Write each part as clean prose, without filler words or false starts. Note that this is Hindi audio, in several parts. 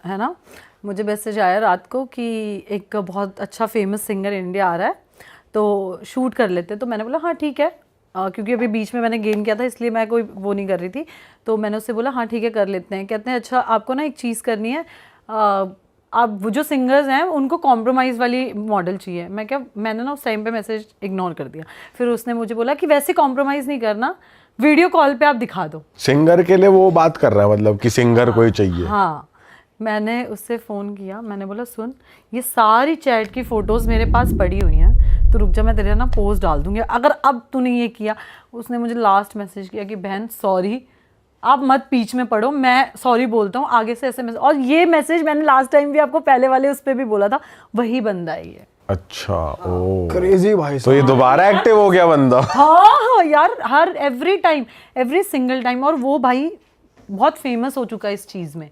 है ना, मुझे मैसेज आया रात को कि एक बहुत अच्छा फेमस सिंगर इंडिया आ रहा है तो शूट कर लेते। तो मैंने बोला हाँ ठीक है, क्योंकि अभी बीच में मैंने गेम किया था इसलिए मैं कोई वो नहीं कर रही थी। तो मैंने उससे बोला हाँ ठीक है कर लेते हैं। कहते हैं अच्छा आपको ना एक चीज़ करनी है, आप वो जो सिंगर्स हैं उनको कॉम्प्रोमाइज़ वाली मॉडल चाहिए। मैंने ना उस टाइम पे मैसेज इग्नोर कर दिया। फिर उसने मुझे बोला कि वैसे कॉम्प्रोमाइज़ नहीं करना, वीडियो कॉल पे आप दिखा दो। सिंगर के लिए वो बात कर रहा है, मतलब कि सिंगर कोई चाहिए। हाँ, मैंने उससे फ़ोन किया, मैंने बोला सुन ये सारी चैट की फ़ोटोज़ मेरे पास पड़ी हुई हैं, तो रुक जा मैं तेरे ना पोस्ट डाल दूँगी अगर अब तूने ये किया। उसने मुझे लास्ट मैसेज किया कि बहन सॉरी, आप मत बीच में पढ़ो, मैं सॉरी बोलता हूँ आगे से ऐसे मैसेज। और ये मैसेज मैंने लास्ट टाइम भी आपको पहले वाले उस पर भी बोला था, वही बंदा है ये। अच्छा, ओ क्रेजी भाई तो ये दोबारा एक्टिव हो गया बंदा। हाँ यार, हर every time, every single time. और वो भाई बहुत फेमस हो चुका है इस चीज़ में।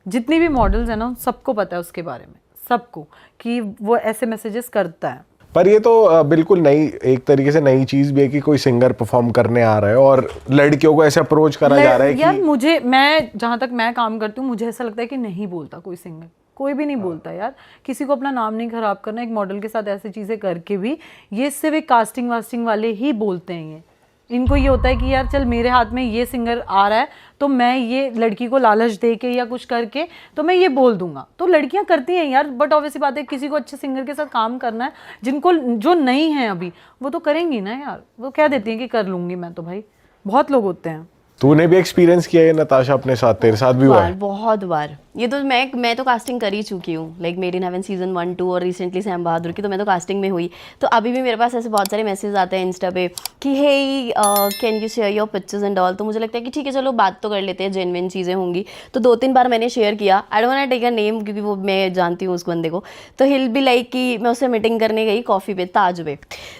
जितनी भी मॉडल्स हैं ना सबको पता है उसके बारे में, सबको, कि वो ऐसे मैसेजेस करता है। पर ये तो बिल्कुल नई, एक तरीके से नई चीज भी है कि कोई सिंगर परफॉर्म करने आ रहा है और लड़कियों को ऐसे अप्रोच करा जा रहा है यार कि मैं जहाँ तक मैं काम करती हूँ मुझे ऐसा लगता है कि नहीं बोलता कोई सिंगर, कोई भी नहीं बोलता यार। किसी को अपना नाम नहीं खराब करना, एक मॉडल के साथ ऐसी चीज़ें करके भी। ये सिर्फ एक कास्टिंग वास्टिंग वाले ही बोलते हैं। इनको ये होता है कि यार चल मेरे हाथ में ये सिंगर आ रहा है तो मैं ये लड़की को लालच दे के या कुछ करके तो मैं ये बोल दूंगा। तो लड़कियां करती हैं यार, बट ऑब्वियसली बात है किसी को अच्छे सिंगर के साथ काम करना है, जिनको जो नहीं है अभी वो तो करेंगी ना यार। वो कह देती हैं कि कर लूंगी मैं, तो भाई बहुत लोग होते हैं। तूने भी एक्सपीरियंस किया है नताशा अपने साथ, तेरे साथ भी हुआ है? बहुत बार। ये तो मैं तो कास्टिंग कर ही चुकी हूँ, like made in heaven season 1, 2 और रिसेंटली सैम बहादुर की, तो मैं तो कास्टिंग में हुई। तो अभी भी मेरे पास ऐसे बहुत सारे मैसेज आते हैं इंस्टा पे कि hey can you share your pictures and all. तो मुझे लगता है कि ठीक है चलो बात तो कर लेते हैं, जेन्युइन चीज़ें होंगी। तो 2-3 बार मैंने शेयर किया। I don't want to take a name क्योंकि वो मैं जानती हूँ उस बंदे को। तो हिल बी लाइक कि मैं उससे मीटिंग करने गई कॉफ़ी पे, ताज पे।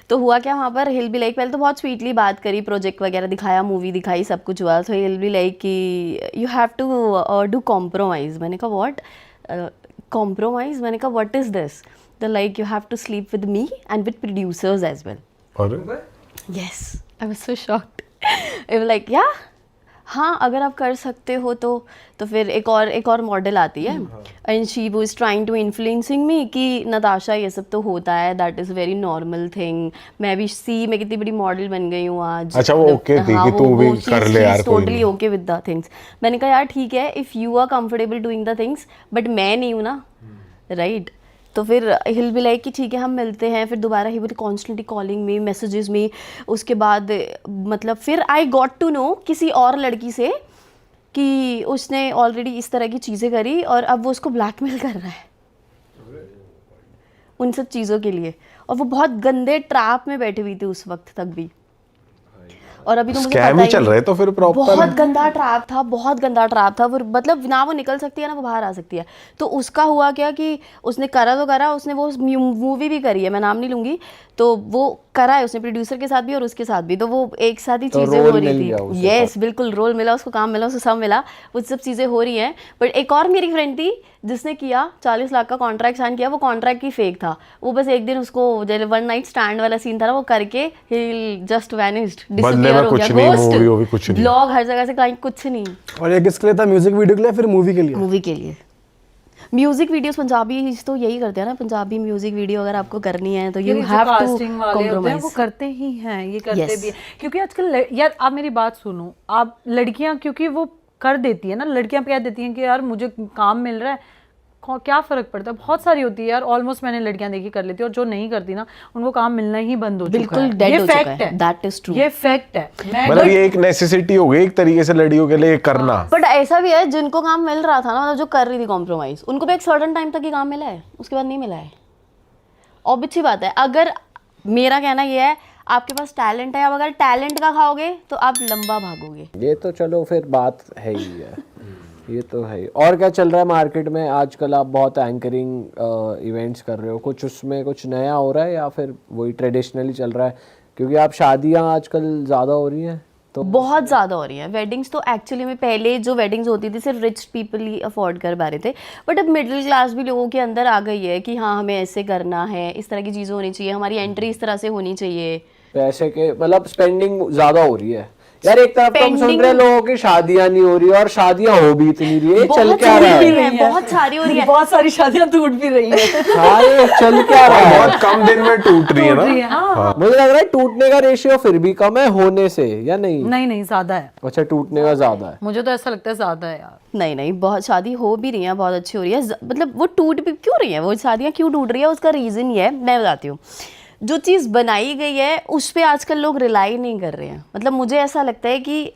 तो हुआ क्या वहाँ पर, हिल बी लाइक पहले तो बहुत स्वीटली बात करी, प्रोजेक्ट वगैरह दिखाया, मूवी दिखाई, सब कुछ हुआ। तो हिल बी लाइक कि you have to do compromise. मैंने कहा व्हाट कॉम्प्रोमाइज़? मैंने कहा what is this? The like you have to sleep with me and with producers as well. अरे yes, I was so shocked. I was like yeah हाँ अगर आप कर सकते हो तो फिर एक और मॉडल आती है and she was trying to influencing me कि नताशा ये सब तो होता है, that is very normal thing. मैं भी मैं कितनी बड़ी मॉडल बन गई हूँ आज। अच्छा, वो ओके थी कि तू भी कर ले यार, कोई totally okay with the things. मैंने कहा यार ठीक है, if you are comfortable doing the things, but मैं नहीं हूँ ना, राइट? तो फिर हिल बी लाइक कि ठीक है हम मिलते हैं। फिर दोबारा he will constantly calling me, messages में। उसके बाद मतलब फिर आई गॉट टू नो किसी और लड़की से कि उसने ऑलरेडी इस तरह की चीज़ें करी और अब वो उसको ब्लैकमेल कर रहा है उन सब चीज़ों के लिए। और वो बहुत गंदे ट्रैप में बैठी हुई थी उस वक्त तक भी। और अभी तो मुझे स्कैम पता ही ही चल नहीं। रहे तो फिर प्रॉपर बहुत गंदा ट्रैप था, बहुत गंदा ट्रैप था। वो मतलब ना वो निकल सकती है ना वो बाहर आ सकती है। तो उसका हुआ क्या कि उसने करा तो करा, उसने वो मूवी भी करी है, मैं नाम नहीं लूँगी। तो वो करा है उसने प्रोड्यूसर के साथ भी और उसके साथ भी। तो वो एक साथ ही चीज़ें हो रही थी। यस बिल्कुल, रोल मिला उसको, काम मिला उसको, सब मिला, वो सब चीज़ें हो रही हैं। बट एक और मेरी फ्रेंड थी जिसने किया 40 लाख का कॉन्ट्रैक्ट साइन किया। वो कॉन्ट्रैक्ट ही फेक था। वो बस एक दिन उसको जैसे 1 नाइट स्टैंड वाला सीन था ना, वो करके ही जस्ट वैनिश्ड, डिसअपीयर हो गया, घोस्ट, ब्लॉग हर जगह से, कहीं कुछ नहीं। और ये किसके लिए था? म्यूजिक वीडियो के लिए, फिर मूवी के लिए? मूवी के लिए। म्यूजिक वीडियोस पंजाबी तो यही करते हैं ना, पंजाबी म्यूजिक वीडियो अगर आपको करनी है तो यू हैव टू कॉम्प्रोमाइज। वो करते ही हैं, ये करते Yes. भी हैं। क्योंकि आजकल यार आप मेरी बात सुनो, आप लड़कियां क्योंकि वो कर देती है ना, लड़कियां कह देती हैं कि यार मुझे काम मिल रहा है, क्या फर्क पड़ता है। बहुत सारी होती है यार, ऑलमोस्ट मैंने लड़कियां देखी कर लेती है, और जो नहीं करती ना उनको काम मिलना ही बंद हो चुका है। बिल्कुल डेड हो चुका है, दैट इज ट्रू। ये फैक्ट है। मतलब ये एक नेसेसिटी हो गई एक तरीके से लड़कियों के लिए करना। बट ऐसा भी है जिनको काम मिल रहा था ना, मतलब जो कर रही थी कॉम्प्रोमाइज, उनको भी एक सर्टेन टाइम तक ही काम मिला है, उसके बाद नहीं मिला है। और अच्छी बात है, अगर मेरा कहना ये है आपके पास टैलेंट है, अब अगर टैलेंट का खाओगे तो आप लंबा भागोगे। ये तो चलो फिर बात है ही है, ये तो है ही। और क्या चल रहा है मार्केट में आजकल? आप बहुत एंकरिंग इवेंट्स कर रहे हो, कुछ उसमें कुछ नया हो रहा है या फिर वही ट्रेडिशनली चल रहा है? क्योंकि आप शादियां आजकल ज़्यादा हो रही हैं तो बहुत ज़्यादा हो रही है वेडिंग्स। तो एक्चुअली में पहले जो वेडिंग्स होती थी सिर्फ रिच पीपल ही अफोर्ड कर पा रहे थे, बट अब मिडिल क्लास भी लोगों के अंदर आ गई है कि हाँ हमें ऐसे करना है, इस तरह की चीज़ें होनी चाहिए, हमारी एंट्री इस तरह से होनी चाहिए। पैसे के मतलब स्पेंडिंग ज़्यादा हो रही है। यार एक तरफ तो हम सुन रहे हैं लोगों की शादियां नहीं हो रही और शादियां हो भी इतनी रही है, चल बहुत क्या सारी रहा हो रही है? है, बहुत सारी हो रही है। बहुत सारी शादियां टूट भी रही है। हाँ, ये चल क्या रहा है? बहुत कम दिन में टूट रही है ना। हाँ। मुझे लग रहा है टूटने का रेशियो फिर भी कम है होने से, या नहीं? नहीं ज्यादा है, अच्छा, टूटने का ज्यादा है। मुझे तो ऐसा लगता है ज्यादा है यार। नहीं बहुत शादी हो भी रही है, बहुत अच्छी हो रही है। मतलब वो टूट भी क्यों रही है, वो शादियां क्यों टूट रही है, उसका रीज़न ये है, मैं बताती हूँ। जो चीज़ बनाई गई है उस पर आजकल लोग रिलाई नहीं कर रहे हैं। मतलब मुझे ऐसा लगता है कि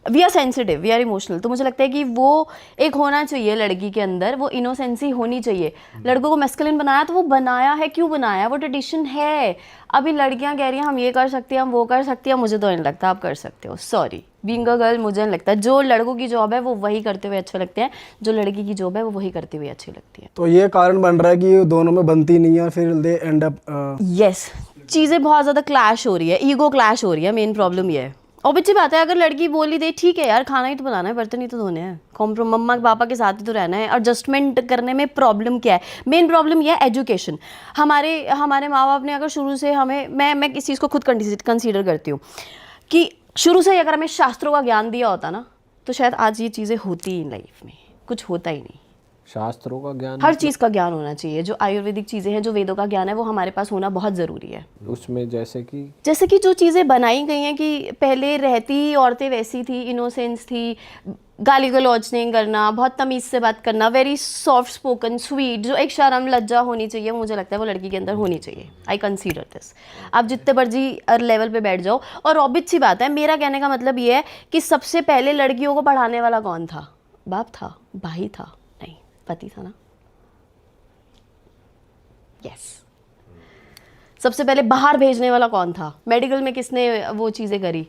we are sensitive, we are emotional, तो मुझे लगता है कि वो एक होना चाहिए लड़की के अंदर, वो इनोसेंसी होनी चाहिए। लड़कों को मैस्कुलिन बनाया तो वो बनाया है, क्यों बनाया, वो ट्रेडिशन है। अभी लड़कियां कह रही हैं हम ये कर सकते हैं, हम वो कर सकते हैं, मुझे तो नहीं लगता आप कर सकते हो। सॉरी, बीइंग अ गर्ल मुझे नहीं लगता। जो लड़कों की जॉब है वो वही करते हुए अच्छे लगते हैं, जो लड़की की जॉब है वो वही करते हुए अच्छी लगती है। तो ये कारण बन रहा है कि दोनों में बनती नहीं है और फिर दे एंड अप। यस, चीज़ें बहुत ज़्यादा क्लैश हो रही है, ईगो क्लैश हो रही है, मेन प्रॉब्लम ये है। और अच्छी बात है, अगर लड़की बोली दे ठीक है यार, खाना ही तो बनाना है, बर्तन ही तो धोने हैं, मम्मा पापा के साथ ही तो रहना है, एडजस्टमेंट करने में प्रॉब्लम क्या है? मेन प्रॉब्लम यह है एजुकेशन। हमारे माँ बाप ने अगर शुरू से हमें, मैं इस चीज़ को खुद कंसीडर करती हूँ कि शुरू से अगर हमें शास्त्रों का ज्ञान दिया होता ना, तो शायद आज ये चीज़ें होती ही लाइफ में, कुछ होता ही नहीं। शास्त्रों का ज्ञान, हर चीज़ का ज्ञान होना चाहिए। जो आयुर्वेदिक चीज़ें हैं, जो वेदों का ज्ञान है, वो हमारे पास होना बहुत ज़रूरी है। उसमें जैसे कि जो चीज़ें बनाई गई हैं कि पहले रहती औरतें वैसी थी, इनोसेंस थी, गाली गलौज नहीं करना, बहुत तमीज़ से बात करना, वेरी सॉफ्ट स्पोकन, स्वीट, जो एक शर्म लज्जा होनी चाहिए, मुझे लगता है वो लड़की के अंदर होनी चाहिए। I consider this. आप जितने मर्जी लेवल पे बैठ जाओ। और ऑब्वियस सी बात है, मेरा कहने का मतलब ये है कि सबसे पहले लड़कियों को पढ़ाने वाला कौन था? बाप था, भाई था? नहीं, पति था ना। यस। सबसे पहले बाहर भेजने वाला कौन था? मेडिकल में किसने वो चीज़ें करी?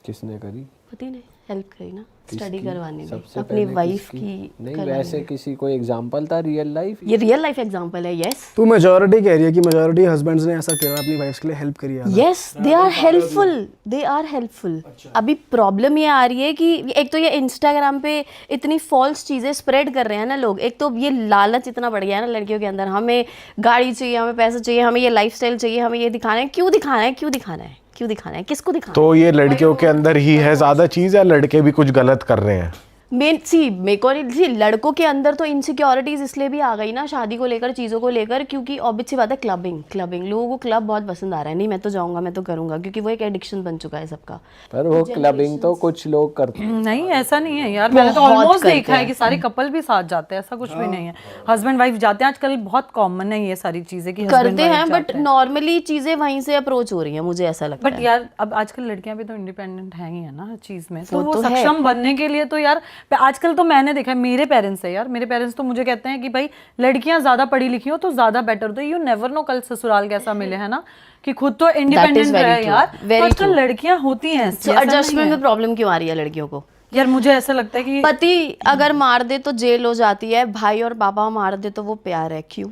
किसने करी? पति ने हेल्प करी ना, स्टडी करवाने में, सबसे अपनी पहले वाइफ किसकी? की नहीं, करवाने वैसे में। किसी कोई एग्जांपल था रियल लाइफ? ये रियल लाइफ एग्जांपल है। यस तू मेजोरिटी कह रही है कि मेजोरिटी हस्बैंड्स ने ऐसा किया, अपनी वाइफ्स के लिए हेल्प करी है। Yes, they are helpful, they are helpful. अभी प्रॉब्लम ये आ रही है कि एक तो ये इंस्टाग्राम पे इतनी फॉल्स चीज़ें स्प्रेड कर रहे हैं ना लोग। एक तो ये लालच इतना बढ़ गया है ना लड़कियों के अंदर, हमें गाड़ी चाहिए, हमें पैसा चाहिए, हमें ये लाइफस्टाइल चाहिए, हमें ये दिखाना है। क्यों दिखाना है, क्यों दिखाना है, क्यों दिखाना है, किसको दिखाना है? तो ये लड़कियों के अंदर ही है ज्यादा चीज या लड़के भी कुछ गलत कर रहे हैं? लड़कों के अंदर तो इनसिक्योरिटीज इसलिए भी आ गई ना, शादी को लेकर, चीज़ों को लेकर, क्योंकि ऑब्वियस सी बात है, क्लबिंग लोगों को क्लब बहुत पसंद आ रहा है। नहीं मैं तो जाऊंगा, मैं तो करूंगा, क्योंकि वो एक एडिक्शन बन चुका है सबका। पर वो क्लबिंग तो कुछ लोग करते हैं। नहीं ऐसा नहीं है यार, मैंने तो बहुत ऑलमोस्ट करते देखा है हैं। कि सारे कपल भी साथ जाते हैं, ऐसा कुछ भी नहीं है। हस्बैंड वाइफ जाते हैं, आजकल बहुत कॉमन है ये सारी चीजें कि husband करते wife हैं, बट जाते हैं। नॉर्मली चीज़ें वहीं से अप्रोच हो रही हैं, मुझे ऐसा लगता बट है। यार अब आजकल लड़कियां भी तो इंडिपेंडेंट हैं ही है ना हर चीज में, तो वो वो तो है। सक्षम बनने के लिए तो यार आजकल तो मैंने देखा है, मेरे पेरेंट्स है यार, मेरे पेरेंट्स तो मुझे कहते हैं कि भाई लड़कियां ज्यादा पढ़ी लिखी हो तो ज्यादा बेटर, तो यू नेवर नो कल ससुराल कैसा मिले, है ना, कि खुद तो इंडिपेंडेंट very रहे true, यार। very तो आजकल true। लड़कियां होती हैं ऐसी, तो ऐसा नहीं एडजस्टमेंट है। में प्रॉब्लम क्यों आ रही है लड़कियों को? यार मुझे ऐसा लगता है कि पति अगर मार दे तो जेल हो जाती है, भाई और पापा मार दे तो वो प्यार है, क्यों?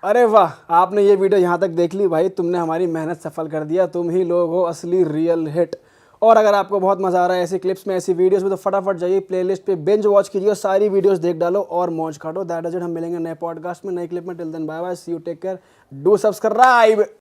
अरे वाह, आपने ये वीडियो यहाँ तक देख ली भाई, तुमने हमारी मेहनत सफल कर दिया। तुम ही लोग हो असली रियल हिट। और अगर आपको बहुत मजा आ रहा है ऐसी क्लिप्स में, ऐसी वीडियोस में, तो फटाफट जाइए प्लेलिस्ट पे बिंज वॉच कीजिए और सारी वीडियोस देख डालो और मौज काटो। That is it. हम मिलेंगे नए पॉडकास्ट में, नए क्लिप में। Till then bye bye, see you, take care, do subscribe.